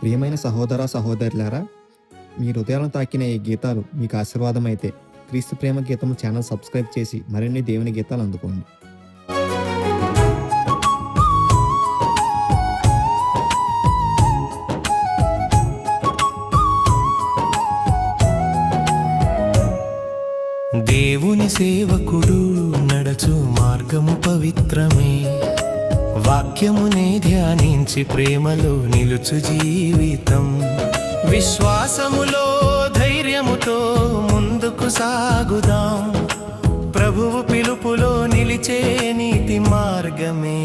ప్రియమైన సహోదర సహోదరులారా, మీ హృదయాలను తాకిన ఈ గీతాలు మీకు ఆశీర్వాదమైతే క్రీస్తు ప్రేమ గీతము ఛానల్ సబ్స్క్రైబ్ చేసి మరిన్ని దేవుని గీతాలు అందుకోండి. దేవుని సేవకుడు నడచు మార్గము పవిత్రమే, వాక్యమునే ధ్యానించి ప్రేమలో నిలుచు జీవితం. విశ్వాసములో ధైర్యముతో ముందుకు సాగుదాం, ప్రభువు పిలుపులో నిలిచే నీతి మార్గమే.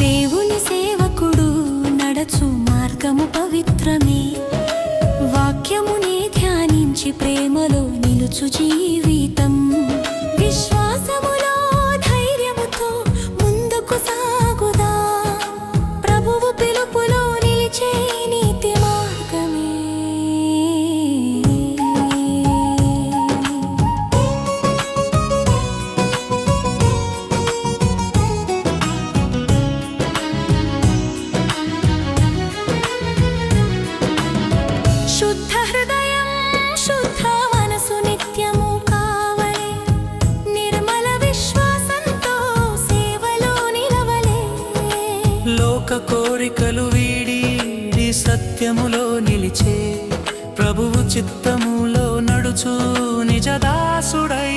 దేవుని సేవకుడు నడచు మార్గము పవిత్రమే, వాక్యమునే ధ్యానించి ప్రేమలో నిలుచు జీవితం. విశ్వాసములో ధైర్యముతో ముందుకు సాగుదా, ప్రభువు పిలుపులో నిలిచే నీతి మార్గమే. శుద్ధ హృదయం, శుద్ధ మనసు నిత్యము కావలే, నిర్మల విశ్వాసంతో సేవలో నిలవలే. లోక కోరికలు వీడి సత్యములో నిలిచే, ప్రభువు చిత్తములో నడుచు నిజదాసుడై.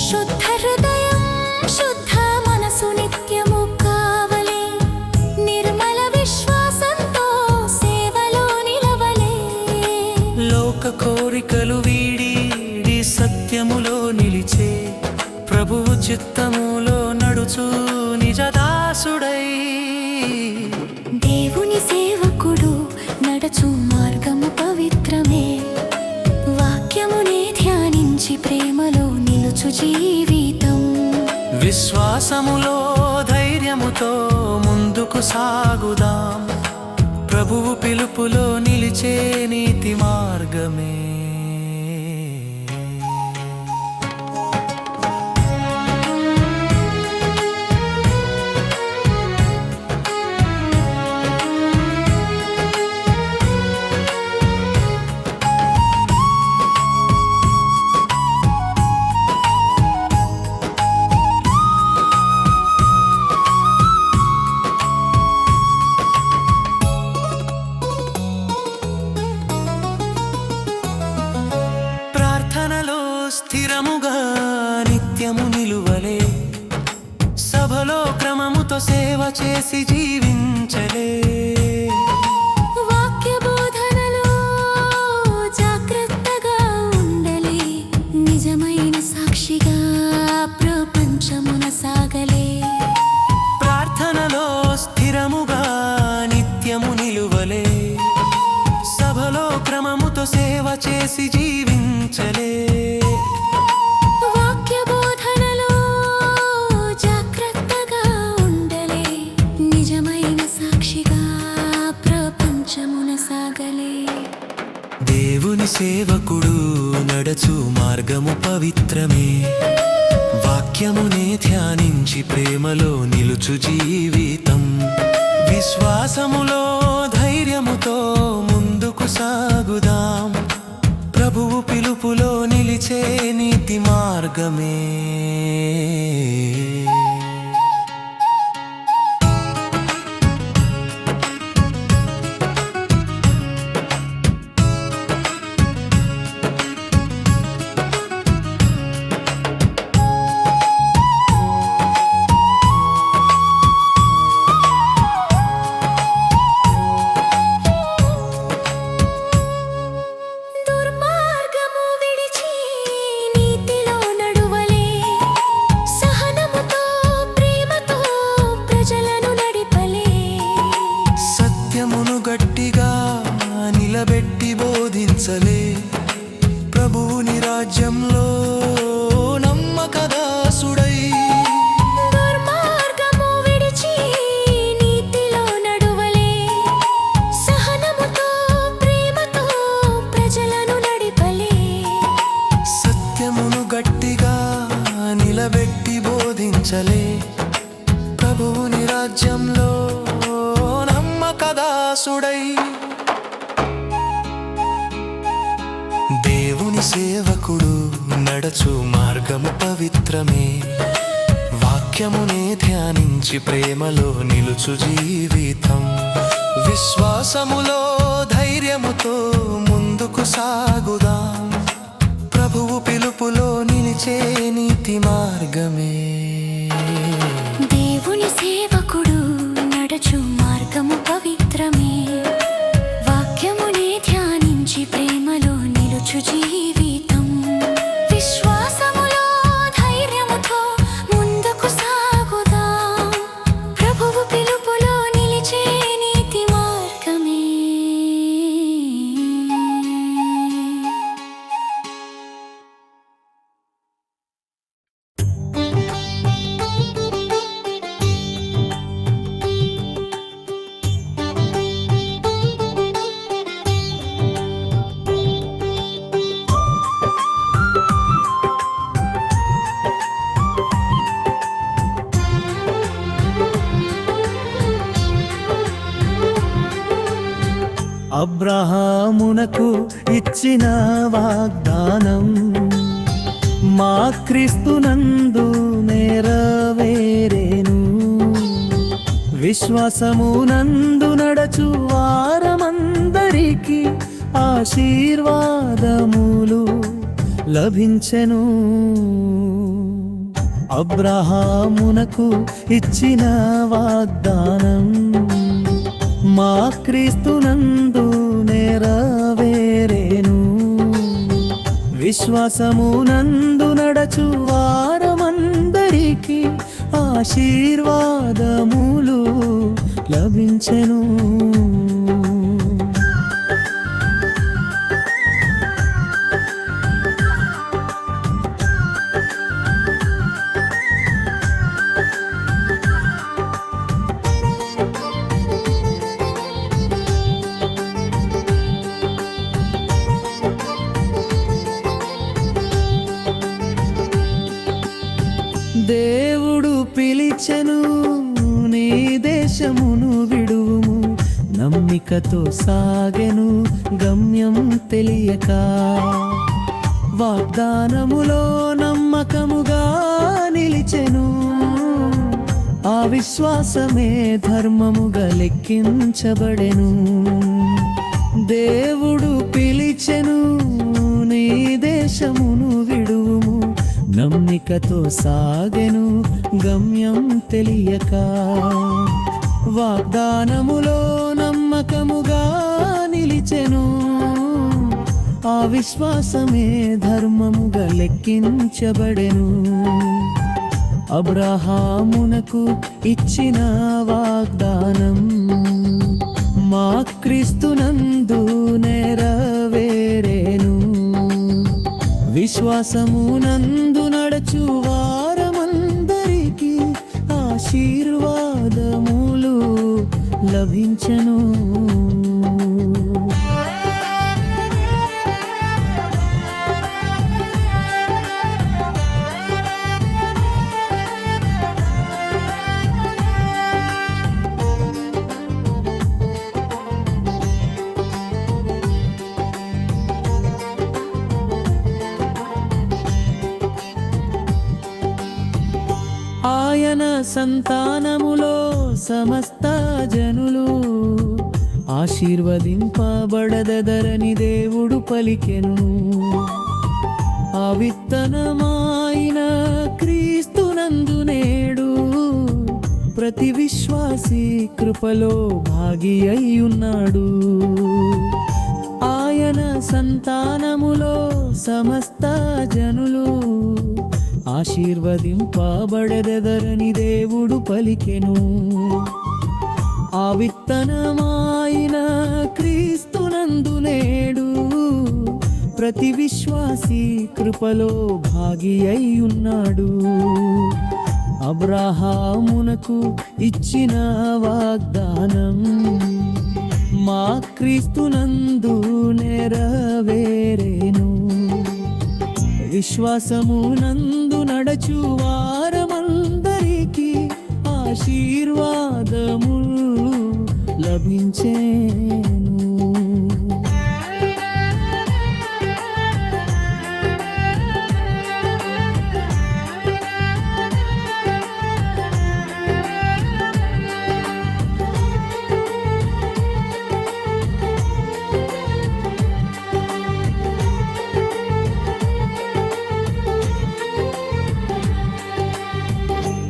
శుద్ధ హృదయం, శుద్ధ మనసు నిత్యము కావలే, నిర్మల విశ్వాసంతో సేవలో నిలవలే. లోక కోరికలు వీడి సత్యములో నిలిచే, ప్రభువు చిత్తములో నడుచు నిజదాసుడై. దేవుని సేవకుడు నడచు మార్గము పవిత్రమే, వాక్యమునే ధ్యానించి ప్రేమలో నిలుచు జీవితం. విశ్వాసములో ధైర్యముతో ముందుకు సాగుదాం, ప్రభువు పిలుపులో నిలిచే నీతి మార్గమే. ప్రార్థనలో స్థిరముగా నిత్యము నిలువలే, సభలో క్రమముతో సేవ చేసి జీవించలే. వాక్య బోధనలో జాగ్రత్తగా ఉండలే, నిజమైన సాక్షిగా ప్రపంచమున సాగలే. ప్రార్థనలో స్థిరముగా నిత్యము నిలువలే, సభలో క్రమముతో సేవ చేసి జీవించలే. వాక్య బోధనలో జాగ్రత్తగా ఉండలే, నిజమైన సాక్షిగా ప్రపంచమున సాగలే. దేవుని సేవకుడు నడచు మార్గము పవిత్రమే, వాక్యమునే ధ్యానించి ప్రేమలో నిలుచు జీవితం. విశ్వాసములో ధైర్యముతో ముందుకు సాగుదాం, ప్రభువు పిలుపులో నిలిచే నీతి మార్గమే. దుర్మార్గము విడిచి నీతిలో నడువలే, సహనముతో ప్రేమతో ప్రజలను నడిపలే. సత్యమును గట్టిగా నిలబెట్టి బోధించలే, ప్రభువుని రాజ్యంలో నమ్మకదాసుడై. దుర్మార్గము విడిచి నీతిలో నడువలే, సహనముతో ప్రేమతో ప్రజలను నడిపలే. సత్యమును గట్టిగా నిలబెట్టి బోధించలే ప్రభువుని రాజ్యంలో నమ్మకదాసుడై దేవుని సేవకుడు నడచు మార్గము పవిత్రమే వాక్యమునే ధ్యానించి ప్రేమలో నిలుచు జీవితం విశ్వాసములో ధైర్యముతో ముందుకు సాగుదాం ప్రభువు పిలుపులో నిలిచే నీతి మార్గమే దేవుని సేవకుడు నడచు మార్గము పవిత్రమే వాక్యమునే ధ్యానించి ప్రేమలో నిలుచు జీవితం విశ్వాసములో ధైర్యముతో ముందుకు సాగుదాం ప్రభువు పిలుపులో నిలిచే నీతి మార్గమే అబ్రహామునకు ఇచ్చిన వాగ్దానం మా క్రీస్తునందు నెరవేరేను విశ్వాసమునందు నడచు వారమందరికీ ఆశీర్వాదములు లభించెను అబ్రహామునకు ఇచ్చిన వాగ్దానం మా క్రీస్తునందు నెరవేరేను విశ్వాసమునందు నడచు వారమందరికీ ఆశీర్వాదములు లభించెను దేవుడు పిలిచెను నీ దేశమును విడువుము నమ్మికతో సాగెను గమ్యం తెలియక వాగ్దానములో నమ్మకముగా నిలిచెను ఆ విశ్వాసమే ధర్మముగా లెక్కించబడెను దేవుడు పిలిచెను నీ దేశమును విడువుము నమ్మికతో సాగెను గమ్యం తెలియక వాగ్దానములో నమ్మకముగా నిలిచెను ఆ విశ్వాసమే ధర్మముగా లెక్కించబడెను అబ్రహామునకు ఇచ్చిన వాగ్దానం మా క్రీస్తునందు నెరవేరేను విశ్వాసమునందు నడచు వారమందరికీ ఆశీర్వాదములు లభించెను ఆయన సంతానములో సమస్త జనులు ఆశీర్వదింపబడదరని దేవుడు పలికెను ఆ విత్తనమాయిన క్రీస్తునందు నేడు ప్రతి విశ్వాసి కృపలో భాగి అయ్యున్నాడు ఆయన సంతానములో సమస్త జనులు ఆశీర్వదింపబడదరని దేవుడు పలికెను ఆ విత్తనమాయిన క్రీస్తునందు నేడు ప్రతి విశ్వాసి కృపలో భాగి అయ్యున్నాడు అబ్రహామునకు ఇచ్చిన వాగ్దానం మా క్రీస్తునందు నెరవేరేను విశ్వాసమునందు నడచు వారమందరి ఆశీర్వాదములు లభించేను.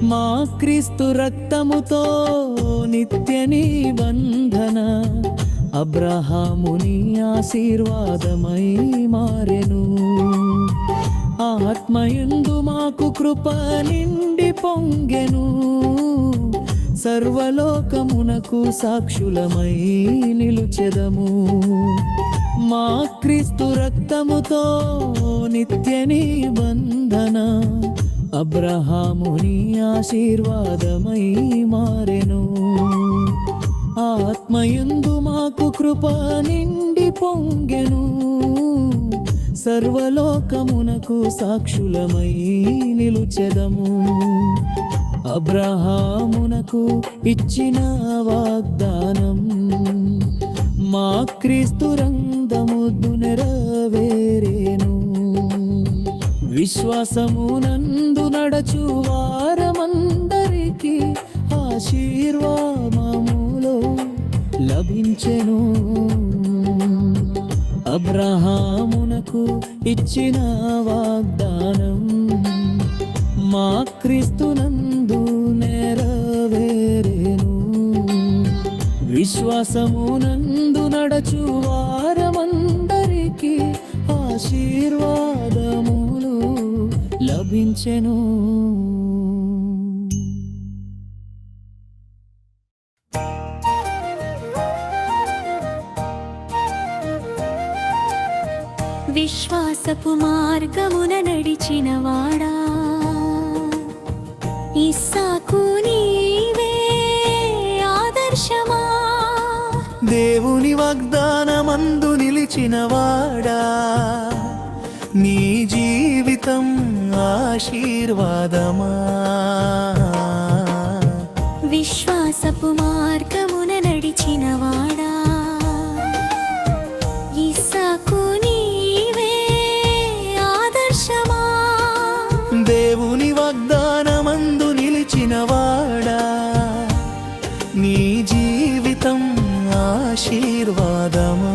మా క్రీస్తు రక్తముతో నిత్య నిబంధన అబ్రహాముని ఆశీర్వాదమై మారెను. ఆత్మయందు మాకు కృప నిండి పొంగెను. సర్వలోకమునకు సాక్షులమై నిలుచెదము. మా క్రీస్తు రక్తముతో నిత్య నిబంధన అబ్రహాముని ఆశీర్వాదమై మారెను. ఆత్మయందు మాకు కృప నిండి పొంగెను. సర్వలోకమునకు సాక్షులమై నిలుచెదము. అబ్రహామునకు ఇచ్చిన వాగ్దానం మా క్రీస్తు రంగముద్దు నెరవేరేను. విశ్వాసమునందు నడచు వారమందరికీ ఆశీర్వాదములు లభించెను. అబ్రహామునకు ఇచ్చిన వాగ్దానం మా క్రీస్తునందు నెరవేరెను. విశ్వాసమునందు నడచు వారమందరికీ ఆశీర్వాదములు లభించెను. విశ్వాసపు మార్గమున నడిచినవాడా ఇస్సాకు నీవే ఆదర్శమా. దేవుని వాగ్దానమందు నిలిచినవాడా నీ జీవితం ఆశీర్వాదమా. విశ్వాసపు మార్గమున నడిచినవాడా ఇస్సాకు నీవే ఆదర్శమా. దేవుని వాగ్దానమందు నిలిచినవాడా నీ జీవితం ఆశీర్వాదమా.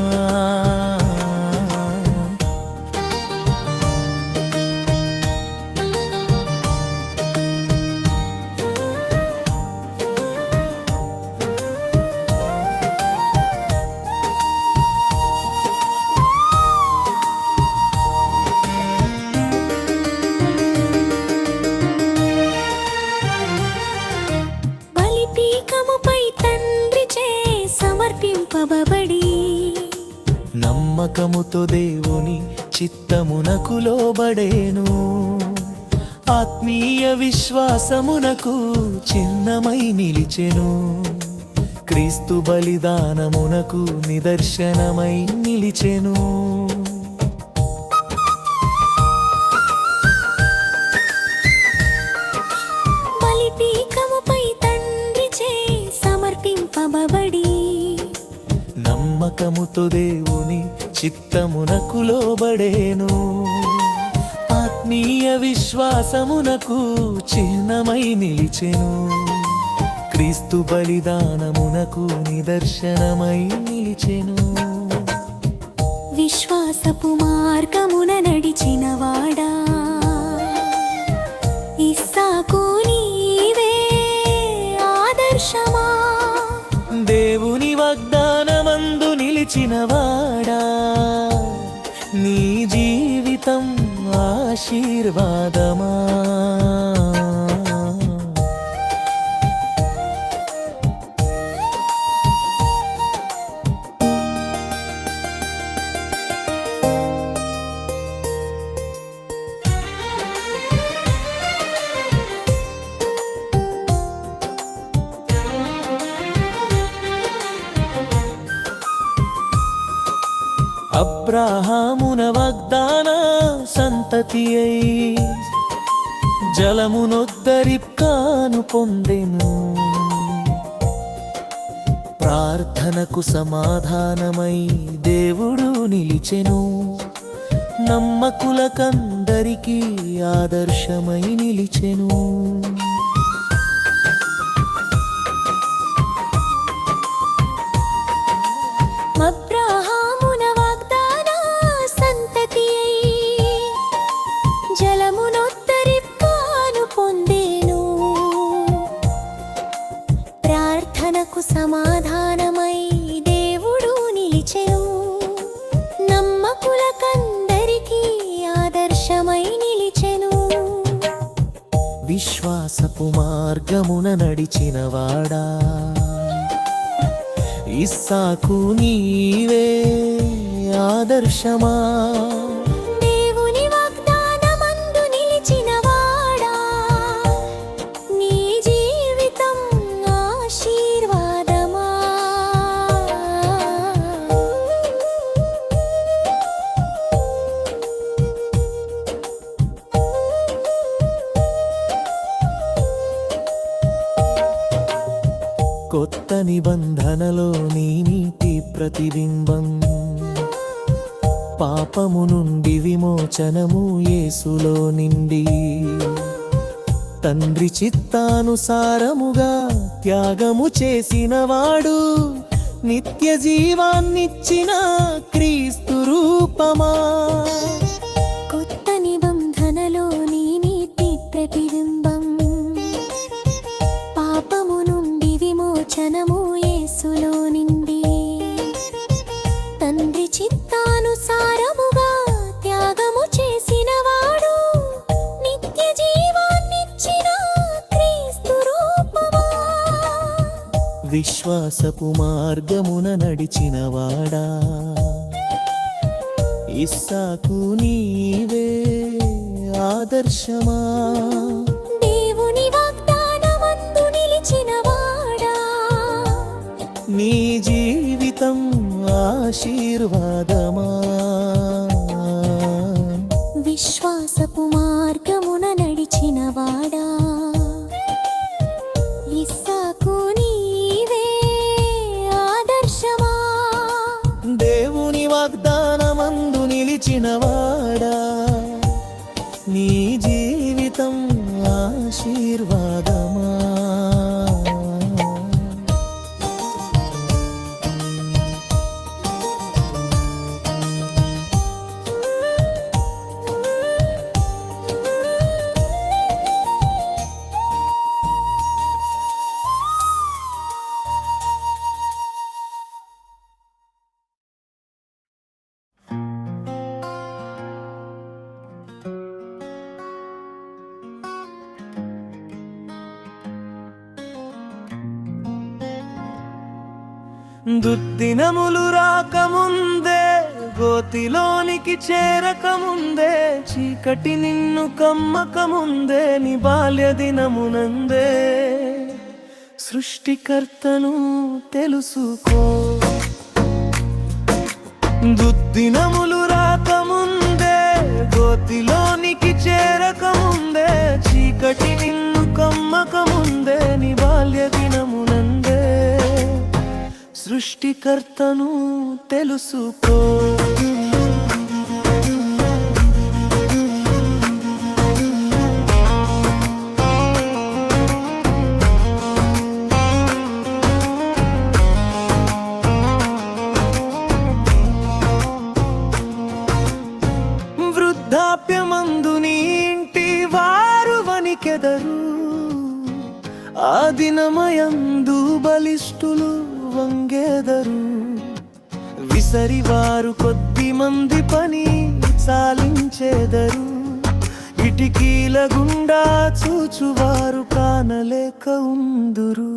బలిపీఠముపై తండ్రి చే సమర్పింపబడి నమ్మకముతో దేవుని చిత్తమునకు లోబడేను. ఆత్మీయ విశ్వాసమునకు చిహ్నమై నిలిచెను. క్రీస్తు బలిదానమునకు నిదర్శనమై నిలిచెను. బలిపీఠముపై తండ్రి చే సమర్పింపబడి నమ్మకముతో దేవుని చిత్తమునకు లోబడేను. ఆత్మీయ విశ్వాసమునకు చిహ్నమై నిలిచెను. క్రీస్తు బలిదానమునకు నిదర్శనమై నిలిచెను. విశ్వాసపు మార్గమున నడిచినవాడా ఇస్సాకు నీవే ఆదర్శమా. దేవుని వాగ్దానమందు నిలిచినవాడా నీ జీవితం ఆశీర్వాదమా. అబ్రహామున వాగ్దాన సంతతి అయి జలమునొద్దరిప్కాను పొందెను. ప్రార్థనకు సమాధానమై దేవుడు నిలిచెను, నమ్మకులకందరికీ ఆదర్శమై నిలిచెను. అబ్రహామున వాగ్దాన సంతతియై జలమునొత్తరిప్పాను పొందేను. ప్రార్థనకు సమాధానమై దేవుడు నిలిచెను, నమ్మకులకందరికీ ఆదర్శమై నిలిచెను. విశ్వాసపు మార్గమున నడిచినవాడా, ఇస్సాకు నీవే ఆదర్శమా. దేవుని వాగ్దానమందు నిలిచినవాడా, నీ జీవితం ఆశీర్వాదమా. కొత్త నిబంధనలో నీ నీతి ప్రతిబింబం, పాపము నుండి విమోచనము యేసులో నిండి, తండ్రి చిత్తానుసారముగా త్యాగము చేసినవాడు, నిత్య జీవాన్నిచ్చిన క్రీస్తు రూపమా. కొత్త నిబంధనలో నీ నీతి ప్రతిబింబం, పాపము నుండి విమోచనము యేసులో నిండి, తండ్రి చిత్తానుసారముగా త్యాగము చేసినవాడు, నిత్య జీవాన్నిచ్చిన క్రీస్తు రూపమా. విశ్వాసపు మార్గమున నడిచినవాడా, ఇస్సాకు నీవే ఆదర్శమా. దేవుని వాగ్దానమందు నిలిచినవాడా, నీ జీవితం ఆశీర్వాదమా. విశ్వాసపు మార్గమున నడిచినవాడా, ఇస్సాకు నీవే ఆదర్శమా. దేవుని వాగ్దానమందు నిలిచినవాడా, నీ జీవితం ఆశీర్వాదమా. దుర్దినములు రాకముందే, గోతిలోనికి చేరకముందే, చీకటి నిన్ను కమ్మకముందే, నీ బాల్య దినమునందే సృష్టికర్తను తెలుసుకో. దుర్దినములు రాకముందే, గోతిలోనికి చేరకముందే, చీకటి నిన్ను కమ్మకముందే, నీ బాల్య దినమునందే సృష్టికర్తను తెలుసుకో. వృద్ధాప్యమందు నీ ఇంటి వారు వణికెదరు, ఆ దినమయందు బలిష్ఠులు వంగెదరు. విసరివారు కొద్ది మంది పని చాలించెదరు, కిటికీల గుండా చూచువారు కానలేక ఉందురు.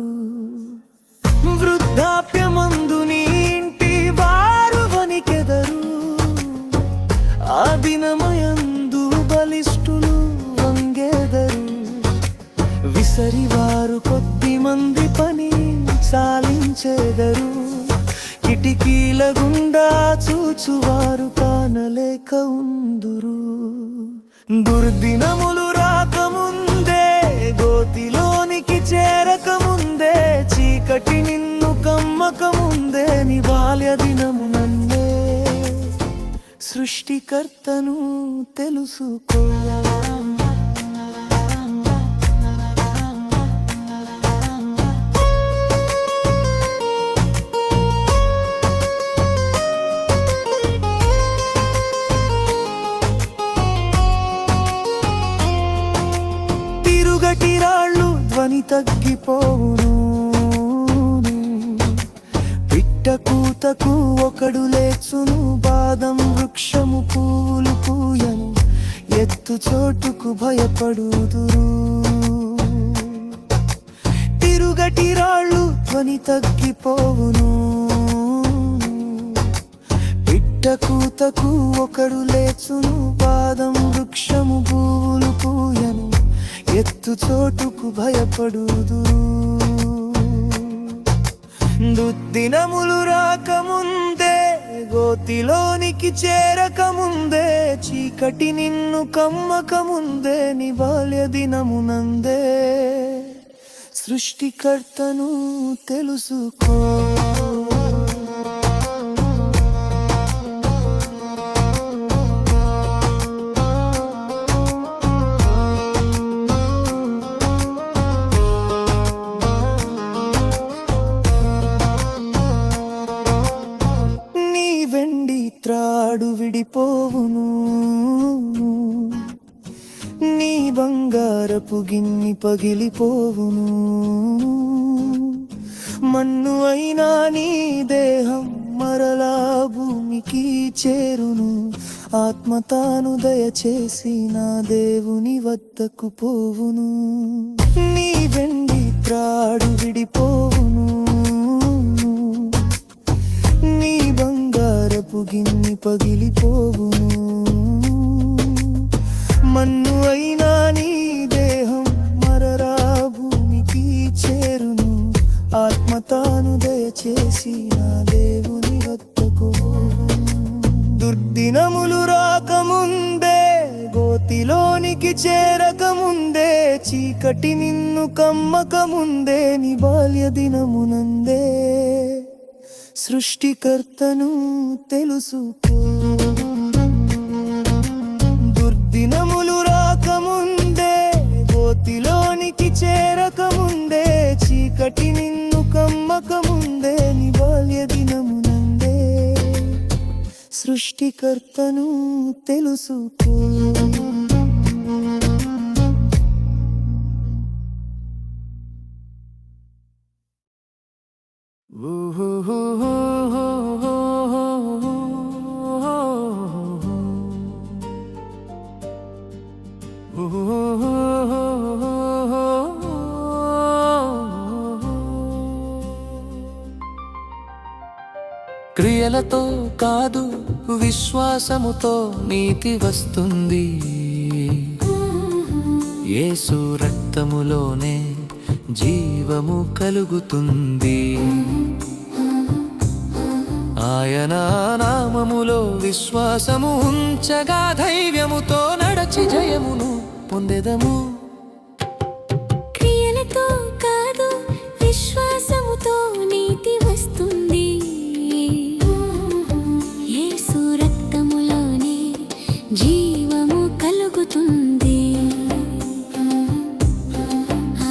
వృద్ధాప్యమందు నీ ఇంటి వారు వణికెదరు, ఆ దినమయందు బలిష్ఠులు వంగెదరు. విసరివారు కొద్ది మంది పని చాలించెదరు, కిటికీల గుండా చూచువారు కానలేక ఉందురు. దుర్దినములు రాకముందే, గోతిలోనికి చేరకముందే, చీకటి నిన్ను కమ్మక సృష్టికర్తను తెలుసుకో. తిరుగటి రాళ్ళు ధ్వని తగ్గిపోవును, పిట్ట కూతకు ఒకడు లేచును, బాదం వృక్షము పూలు పూయను, ఎత్తు చోటుకు భయపడుదురు. తిరుగటి రాళ్ళు ధ్వని తగ్గిపోవును, పిట్ట కూతకు ఒకడు లేచును, బాదం వృక్షము పూలు పూయను, ఎత్తు చోటుకు భయపడుదురు. దుర్దినములు రాకముందే, గోతిలోనికి చేరకముందే, చీకటి నిన్ను కమ్మకముందే, నీ బాల్య దినమునందే సృష్టికర్తను తెలుసుకో. త్రాడు విడిపోవును, నీ బంగారపు గిన్ని పగిలిపోవును, మన్ను అయినా నీ దేహం మరలా భూమికి చేరును, ఆత్మ తాను దయచేసి నా దేవుని వద్దకు పోవును. నీ వెండి త్రాడు విడిపోవును, నీ బంగారపు గిన్ని పగిలిపోవును, మన్ను అయినా నీ దేహం మరలా భూమికి చేరును, ఆత్మ తాను దయచేసి నా దేవుని వద్దకు పోవును. దుర్దినములు రాకముందే, గోతిలోనికి చేరకముందే, చీకటి నిన్ను కమ్మకముందే, నీ బాల్య దినమునందే సృష్టికర్తను తెలుసుకో. దుర్దినములు రాకముందే, గోతిలోనికి చేరకముందే, చీకటి నిన్ను కమ్మకముందే, నీ బాల్య దినమునందే సృష్టికర్తను తెలుసుకో. క్రియలతో కాదు విశ్వాసముతో నీతి వస్తుంది, యేసు రక్తములోనే జీవము కలుగుతుంది. ఆయన నామములో విశ్వాసము ఉంచగా ధైర్యముతో నడచి జయమును పొందెదము. క్రియలతో కాదు విశ్వాసముతో నీతి వస్తుంది, యేసు రక్తములోనే జీవము కలుగుతుంది.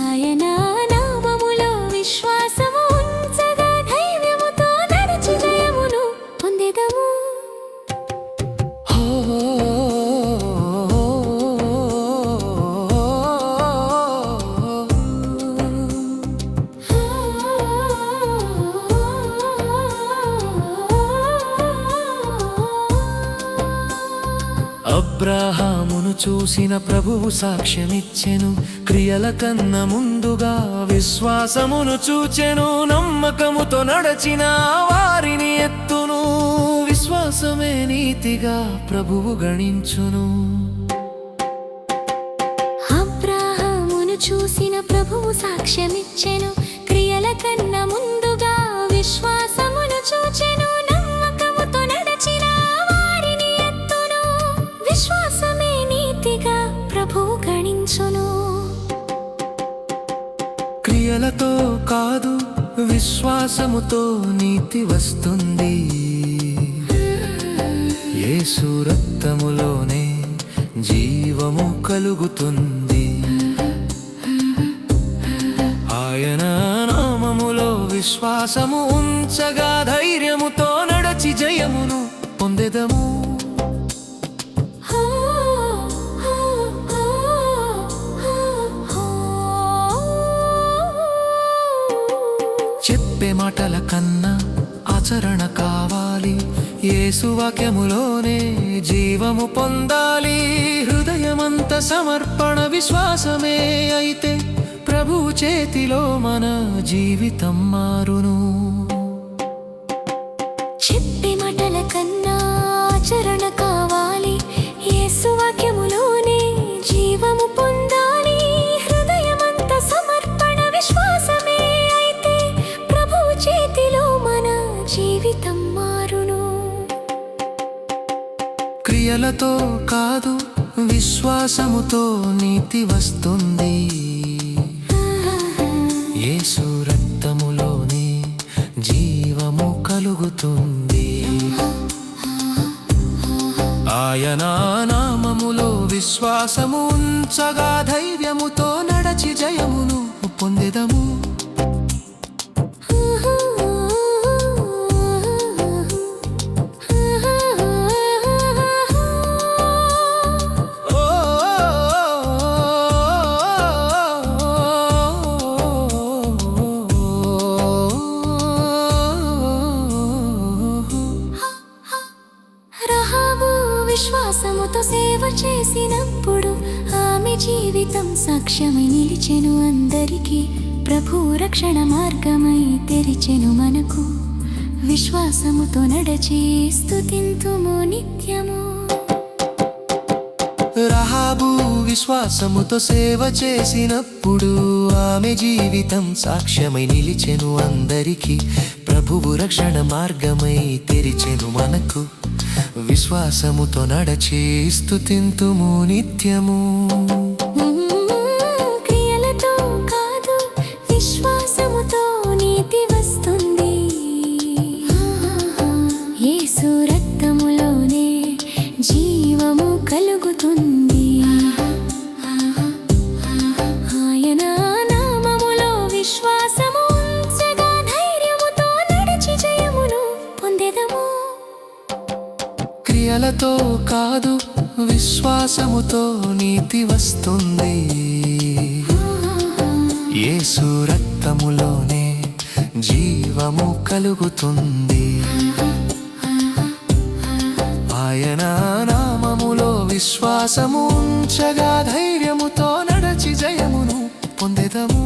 ఆయన నామములో విశ్వాసము ఉంచగా ధైర్యముతో నడిచి జయమును పొందెదము. అబ్రాహామును చూసిన ప్రభువు సాక్ష్యమిచ్చెను, క్రియల కన్నా ముందుగా విశ్వాసమును చూచెను. నమ్మకముతో నడచిన వారిని ఎత్తును, విశ్వాసమే నీతిగా ప్రభువు గణించును. అబ్రాహామును చూసిన ప్రభువు సాక్ష్యమిచ్చెను, క్రియల కన్నా ముందుగా విశ్వాసమును చూచెను. నమ్మకముతో నడచిన వారిని ఎత్తును, విశ్వాసమే నీతిగా ప్రభువు గణించును. క్రియలతో కాదు విశ్వాసముతో నీతి వస్తుంది, యేసు రక్తములోనే జీవము కలుగుతుంది. ఆయన నామములో విశ్వాసము ఉంచగా ధైర్యముతో నడచి జయమును పొందెదము. చెప్పే మాటల కన్నా ఆచరణ కావాలి. యేసు వాక్యములోనే జీవము పొందాలి. హృదయమంత సమర్పణ విశ్వాసమే అయితే ప్రభువు చేతిలో మన జీవితం మారును. చెప్పే మాటల కన్నా ఆచరణ కావాలి. యేసు వాక్యములోనే జీవము పొందాలి. హృదయమంత సమర్పణ విశ్వాసమే అయితే ప్రభువు చేతిలో మన జీవితం మారును. క్రియలతో కాదు విశ్వాసముతో నీతి వస్తుంది. యేసు రక్తములోనే జీవము కలుగుతుంది. ఆయన నామములో విశ్వాసము ఉంచగా ధైర్యముతో నడచి జయమును పొందెదము. విశ్వాసముతో సేవ చేసినప్పుడు ఆమె జీవితం సాక్ష్యమై నిలిచెను అందరికీ. ప్రభు రక్షణ మార్గమై తెరిచెను మనకు. విశ్వాసముతో నడచి స్తుతింతుము నిత్యము. రహాబు విశ్వాసముతో సేవ చేసినప్పుడు ఆమె జీవితం సాక్ష్యమై నిలిచెను అందరికీ. ప్రభువు రక్షణ మార్గమై తెరిచెను మనకు. విశ్వాసముతో నడచి స్తుతింతుము నిత్యము. క్రియలతో కాదు విశ్వాసముతో నీతి వస్తుంది. యేసు రక్తములోనే జీవము కలుగుతుంది. ఆయన నామములో విశ్వాసము ఉంచగా ధైర్యముతో నడిచి జయమును పొందెదము. క్రియలతో కాదు విశ్వాసముతో నీతి వస్తుంది. యేసు రక్తములోనే జీవము కలుగుతుంది. ఆయన నామములో విశ్వాసము ఉంచగా ధైర్యముతో నడచి జయమును పొందెదము.